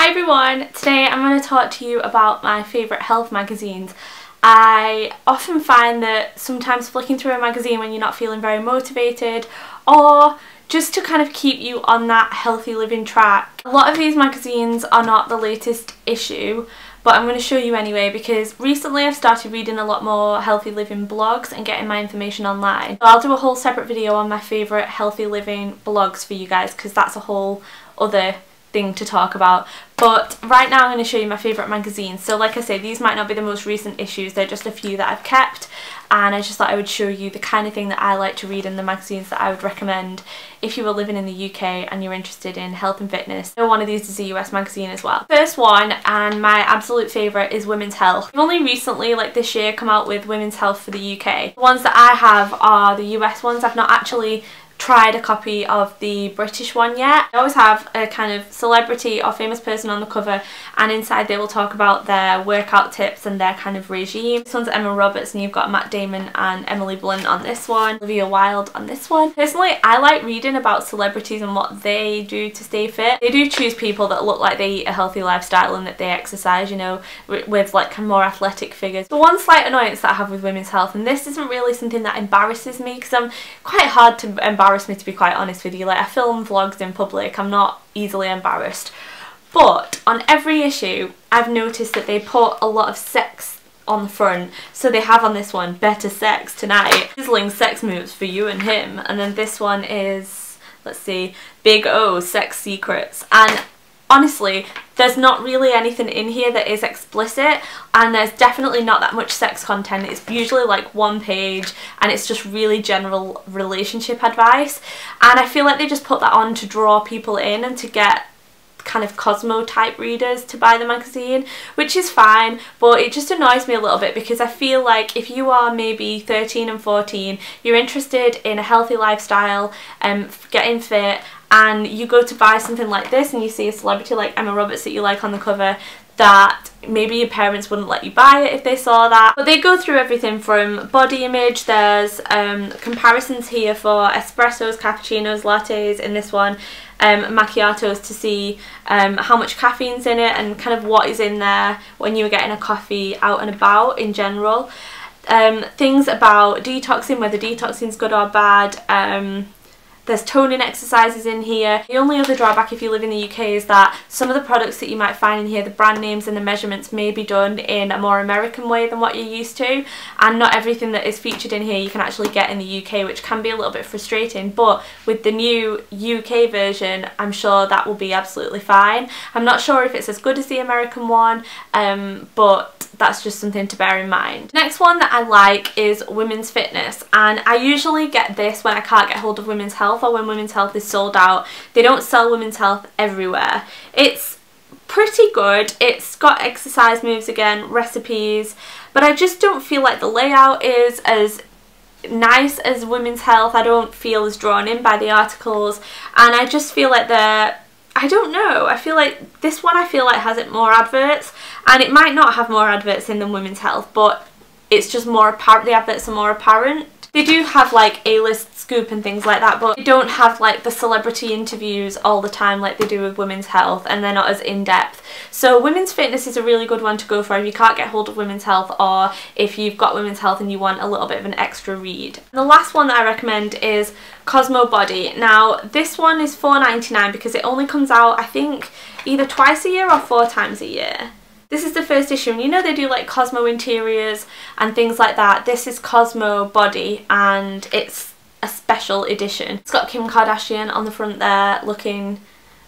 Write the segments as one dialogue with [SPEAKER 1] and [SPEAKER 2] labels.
[SPEAKER 1] Hi everyone! Today I'm going to talk to you about my favourite health magazines. I often find that sometimes flicking through a magazine when you're not feeling very motivated, or just to kind of keep you on that healthy living track. A lot of these magazines are not the latest issue, but I'm going to show you anyway because recently I've started reading a lot more healthy living blogs and getting my information online. So I'll do a whole separate video on my favourite healthy living blogs for you guys because that's a whole other thing to talk about. But right now I'm going to show you my favourite magazines. So like I say, these might not be the most recent issues, they're just a few that I've kept, and I just thought I would show you the kind of thing that I like to read and the magazines that I would recommend if you were living in the UK and you're interested in health and fitness. So one of these is a US magazine as well. First one, and my absolute favourite, is Women's Health. I've only recently, like this year, come out with Women's Health for the UK. The ones that I have are the US ones. I've not actually tried a copy of the British one yet. I always have a kind of celebrity or famous person on the cover, and inside they will talk about their workout tips and their kind of regime. This one's Emma Roberts, and you've got Matt Damon and Emily Blunt on this one, Olivia Wilde on this one. Personally, I like reading about celebrities and what they do to stay fit. They do choose people that look like they eat a healthy lifestyle and that they exercise, you know, with like more athletic figures. The one slight annoyance that I have with Women's Health, and this isn't really something that embarrasses me because I'm quite hard to embarrass me, to be quite honest with you. Like, I film vlogs in public, I'm not easily embarrassed, but on every issue I've noticed that they put a lot of sex on the front. So they have on this one, better sex tonight, sizzling sex moves for you and him, and then this one is, let's see, big O, sex secrets. And honestly, there's not really anything in here that is explicit, and there's definitely not that much sex content. It's usually like one page and it's just really general relationship advice, and I feel like they just put that on to draw people in and to get kind of Cosmo type readers to buy the magazine, which is fine, but it just annoys me a little bit because I feel like if you are maybe 13 and 14, you're interested in a healthy lifestyle and getting fit, and you go to buy something like this and you see a celebrity like Emma Roberts that you like on the cover, that maybe your parents wouldn't let you buy it if they saw that. But they go through everything from body image. There's comparisons here for espressos, cappuccinos, lattes in this one, macchiatos, to see how much caffeine's in it and kind of what is in there when you're getting a coffee out and about in general. Things about detoxing, whether detoxing is good or bad. There's toning exercises in here. The only other drawback if you live in the UK is that some of the products that you might find in here, the brand names and the measurements may be done in a more American way than what you're used to, and not everything that is featured in here you can actually get in the UK, which can be a little bit frustrating. But with the new UK version, I'm sure that will be absolutely fine. I'm not sure if it's as good as the American one, but that's just something to bear in mind. Next one that I like is Women's Fitness, and I usually get this when I can't get hold of Women's Health or when Women's Health is sold out. They don't sell Women's Health everywhere. It's pretty good. It's got exercise moves again, recipes, but I just don't feel like the layout is as nice as Women's Health. I don't feel as drawn in by the articles, and I just feel like I don't know, I feel like this one has it more adverts, and it might not have more adverts in than Women's Health, but it's just more apparent, the adverts are more apparent. They do have like A-list scoop and things like that, but they don't have like the celebrity interviews all the time like they do with Women's Health, and they're not as in-depth. So Women's Fitness is a really good one to go for if you can't get hold of Women's Health, or if you've got Women's Health and you want a little bit of an extra read. And the last one that I recommend is Cosmo Body. Now this one is $4.99 because it only comes out, I think, either twice a year or 4 times a year. This is the first issue, and you know they do like Cosmo interiors and things like that. This is Cosmo Body, and it's a special edition. It's got Kim Kardashian on the front there looking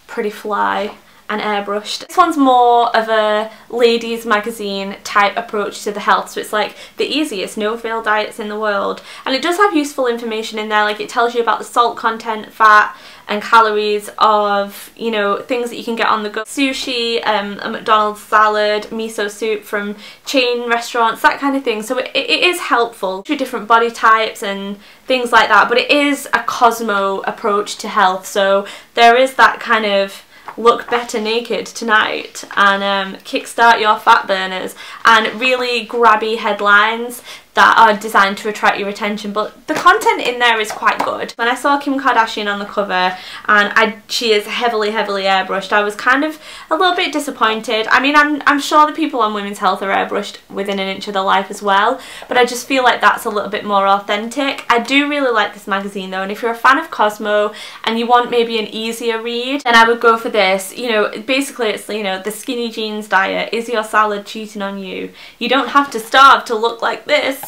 [SPEAKER 1] pretty fly and airbrushed. This one's more of a ladies magazine type approach to the health, so it's like the easiest no-fail diets in the world, and it does have useful information in there. Like, it tells you about the salt content, fat and calories of, you know, things that you can get on the go. Sushi, a McDonald's salad, miso soup from chain restaurants, that kind of thing. So it is helpful to different body types and things like that, but it is a Cosmo approach to health, so there is that kind of look better naked tonight and kickstart your fat burners, and really grabby headlines that are designed to attract your attention, but the content in there is quite good. When I saw Kim Kardashian on the cover, and she is heavily airbrushed, I was kind of a little bit disappointed. I mean, I'm sure the people on Women's Health are airbrushed within an inch of their life as well, but I just feel like that's a little bit more authentic. I do really like this magazine though, and if you're a fan of Cosmo and you want maybe an easier read, then I would go for this. You know, basically it's, you know, the skinny jeans diet. Is your salad cheating on you? You don't have to starve to look like this.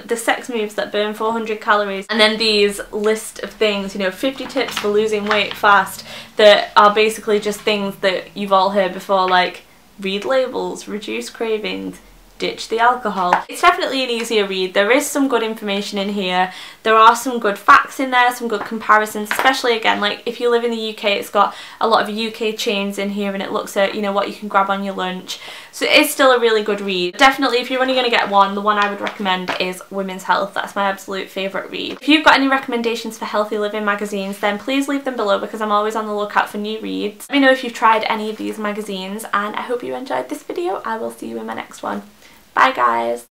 [SPEAKER 1] The sex moves that burn 400 calories, and then these list of things, you know, 50 tips for losing weight fast, that are basically just things that you've all heard before, like read labels, reduce cravings, ditch the alcohol. It's definitely an easier read. There is some good information in here. There are some good facts in there, some good comparisons, especially again, like if you live in the UK, it's got a lot of UK chains in here, and it looks at, you know, what you can grab on your lunch. So it is still a really good read. Definitely, if you're only going to get one, the one I would recommend is Women's Health. That's my absolute favourite read. If you've got any recommendations for healthy living magazines, then please leave them below, because I'm always on the lookout for new reads. Let me know if you've tried any of these magazines, and I hope you enjoyed this video. I will see you in my next one. Bye guys!